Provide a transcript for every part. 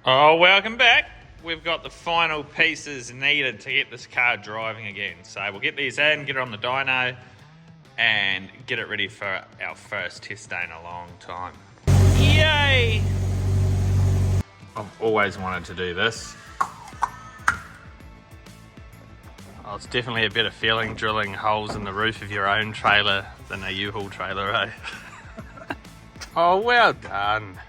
Oh, welcome back. We've got the final pieces needed to get this car driving again. So we'll get these in, get it on the dyno, and get it ready for our first test day in a long time. Yay! I've always wanted to do this. Oh, it's definitely a better feeling drilling holes in the roof of your own trailer than a U-Haul trailer, eh? Oh, well done.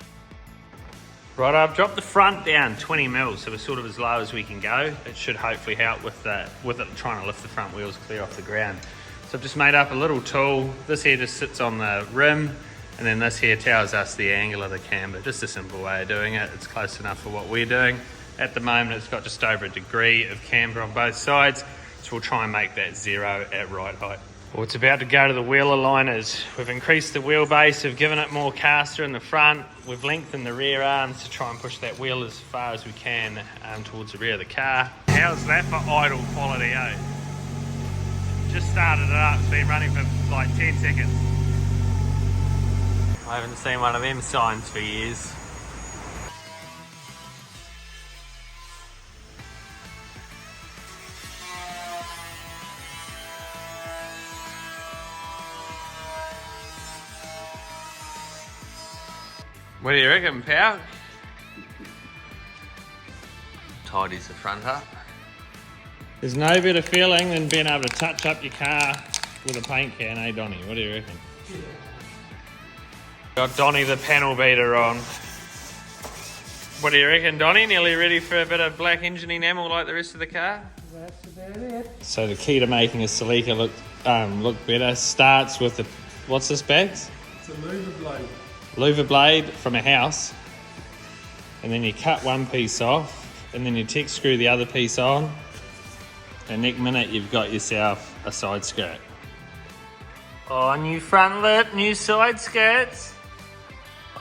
Right, I've dropped the front down 20 mils, so we're sort of as low as we can go. It should hopefully help with it trying to lift the front wheels clear off the ground. So I've just made up a little tool. This here just sits on the rim, and then this here tells us the angle of the camber. Just a simple way of doing it. It's close enough for what we're doing. At the moment, it's got just over a degree of camber on both sides, so we'll try and make that 0 at right height. Well, it's about to go to the wheel aligners. We've increased the wheelbase, we've given it more caster in the front, we've lengthened the rear arms to try and push that wheel as far as we can towards the rear of the car. How's that for idle quality, eh? Just started it up, it's been running for like 10 seconds. I haven't seen one of them signs for years. What do you reckon, pal? Tidies the front up. There's no better feeling than being able to touch up your car with a paint can, eh, Donnie? What do you reckon? Yeah. Got Donnie the panel beater on. What do you reckon, Donnie? Nearly ready for a bit of black engine enamel like the rest of the car? That's about it. So the key to making a Celica look better starts with the, what's this, Bags? It's a louver blade. Louver blade from a house, and then you cut one piece off, and then you tack screw the other piece on, and next minute you've got yourself a side skirt. Oh, new front lip, new side skirts.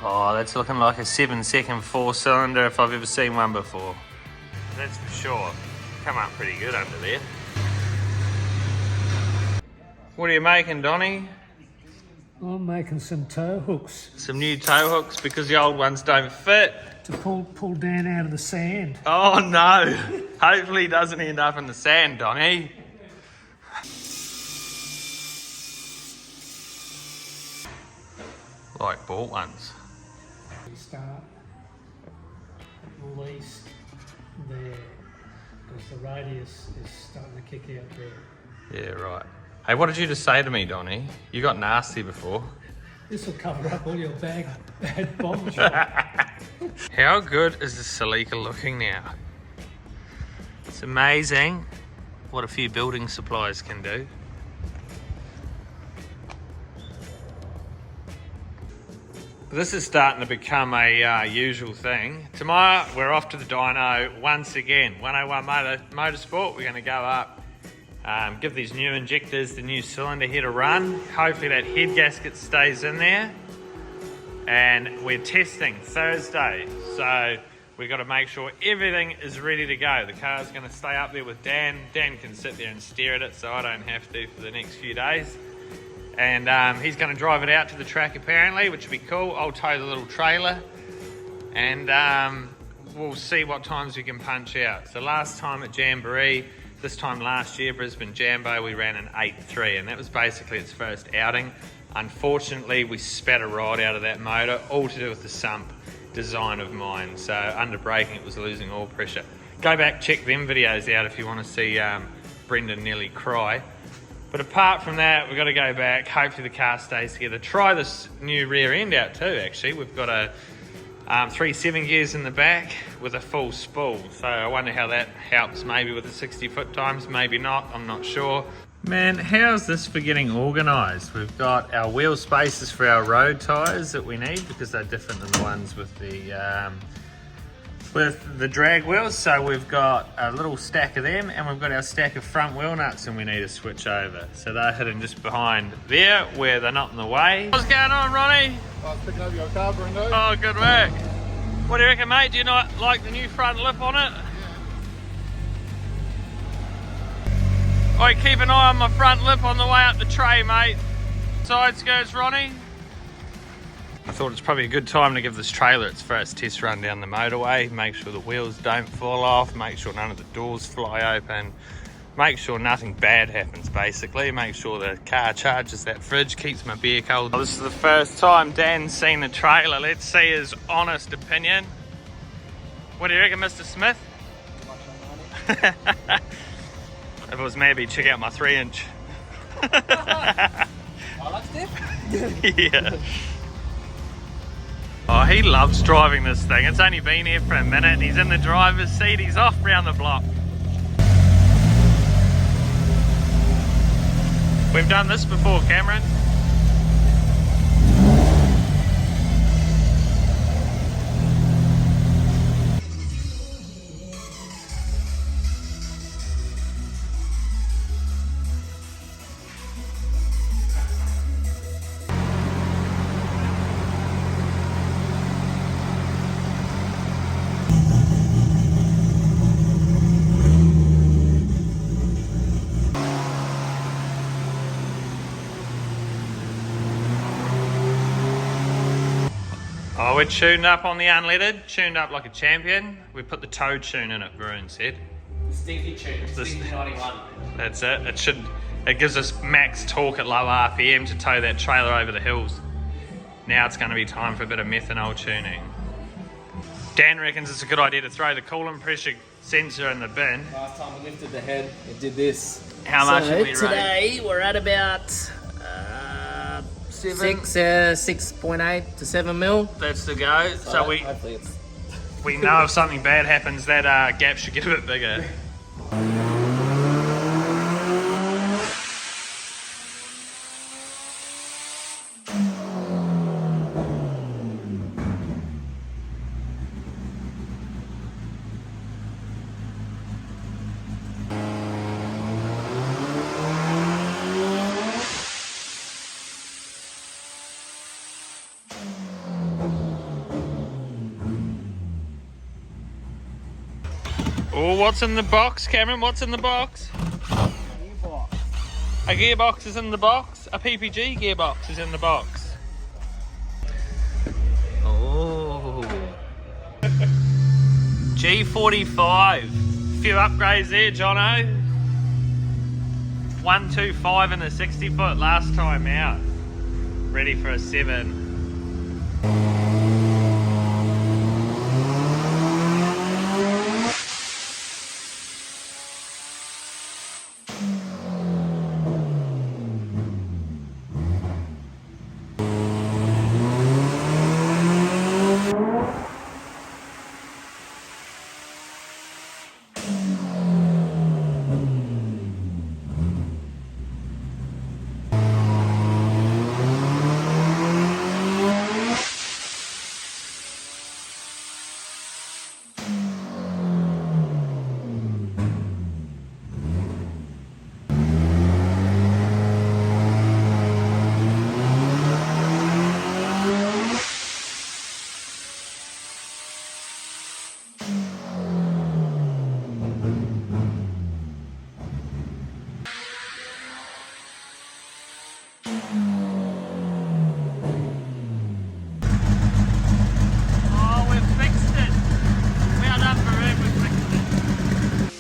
Oh, that's looking like a 7-second 4-cylinder if I've ever seen one before. That's for sure. Come up pretty good under there. What are you making, Donnie? I'm making some tow hooks. Some new tow hooks because the old ones don't fit. To pull Dan out of the sand. Oh no! Hopefully he doesn't end up in the sand, Donnie. Like bought ones. We start at least there, because the radius is starting to kick out there. Yeah, right. Hey, what did you just say to me, Donnie? You got nasty before. This will cover up all your bad bomb shot. How good is the Celica looking now? It's amazing what a few building supplies can do. This is starting to become a usual thing. Tomorrow we're off to the dyno once again. 101 Motorsport, we're going to go up. Give these new injectors the new cylinder head a run. Hopefully that head gasket stays in there. And we're testing Thursday. So we've got to make sure everything is ready to go. The car's going to stay up there with Dan. Dan can sit there and stare at it so I don't have to for the next few days. And he's going to drive it out to the track apparently, which will be cool. I'll tow the little trailer. And we'll see what times we can punch out. So last time at Jamboree, this time last year, Brisbane Jambo, we ran an 8.3, and that was basically its first outing. Unfortunately, we spat a rod out of that motor, all to do with the sump design of mine. So under braking, it was losing oil pressure. Go back, check them videos out if you want to see Brendan nearly cry. But apart from that, we've got to go back. Hopefully the car stays together. Try this new rear end out too, actually. We've got a 3 7 gears in the back with a full spool. So I wonder how that helps, maybe with the 60 foot times, maybe not, I'm not sure. Man, how's this for getting organised? We've got our wheel spaces for our road tyres that we need because they're different than the ones with the drag wheels. So we've got a little stack of them, and we've got our stack of front wheel nuts, and we need to switch over. So they're hidden just behind there where they're not in the way. What's going on, Ronnie? I was picking up your car, Brendo. Oh, good work. What do you reckon, mate? Do you not like the new front lip on it? Yeah. Alright, keep an eye on my front lip on the way up the tray, mate. Side skirts, Ronnie. I thought it's probably a good time to give this trailer its first test run down the motorway. Make sure the wheels don't fall off, make sure none of the doors fly open, make sure nothing bad happens basically, make sure the car charges that fridge, keeps my beer cold. This is the first time Dan's seen the trailer. Let's see his honest opinion. What do you reckon, Mr. Smith? If it was maybe check out my 3-inch. I like Steph. Yeah. Oh, he loves driving this thing. It's only been here for a minute. He's in the driver's seat. He's off round the block. We've done this before, Cameron. Oh, we're tuned up on the unleaded, tuned up like a champion. We put the toe tune in it, Varun said. Stinky tune, Stinky 91. That's it. It gives us max torque at low RPM to tow that trailer over the hills. Now it's going to be time for a bit of methanol tuning. Dan reckons it's a good idea to throw the coolant pressure sensor in the bin. Last time we lifted the head, it did this. How much did we rate? Today we're at about 6.8 to 7 mil. That's the go. So hopefully it's... we know if something bad happens, that gap should get a bit bigger. Oh, what's in the box, Cameron? What's in the box? Gearbox. A gearbox is in the box. A PPG gearbox is in the box. Oh. G45. Few upgrades there, Jono. 125 in the 60 foot last time out. Ready for a 7.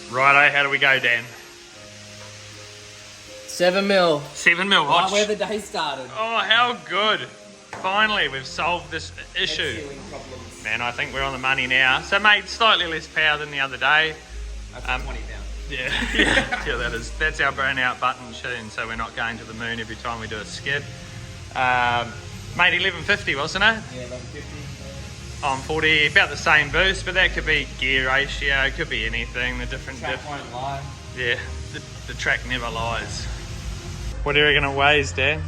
Righto, how do we go, Dan? 7 mil. 7 mil. Right where the day started. Oh, how good. Finally, we've solved this issue. Ceiling problems. Man, I think we're on the money now. So, mate, slightly less power than the other day. That's 20 pounds. Yeah, that's our burnout button tune, so we're not going to the moon every time we do a skid. Mate, 1150, wasn't it? Yeah, 1150. On 40, about the same boost, but that could be gear ratio, it could be anything. The different Track won't lie. Yeah, the track never lies. What do you reckon it weighs, Dan?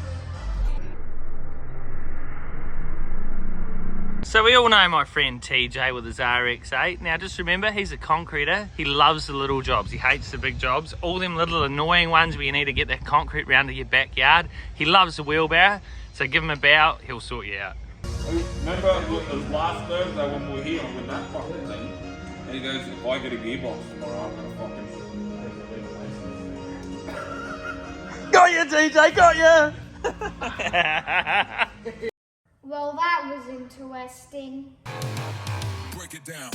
So we all know my friend TJ with his RX-8. Now just remember, he's a concreter. He loves the little jobs. He hates the big jobs. All them little annoying ones where you need to get that concrete round to your backyard. He loves the wheelbarrow. So give him a bow, he'll sort you out. Remember last Thursday when we were here with that fucking thing? And he goes, if I get a gearbox tomorrow, I'm gonna fucking... Got you, TJ, got you! Well, that was interesting. Break it down.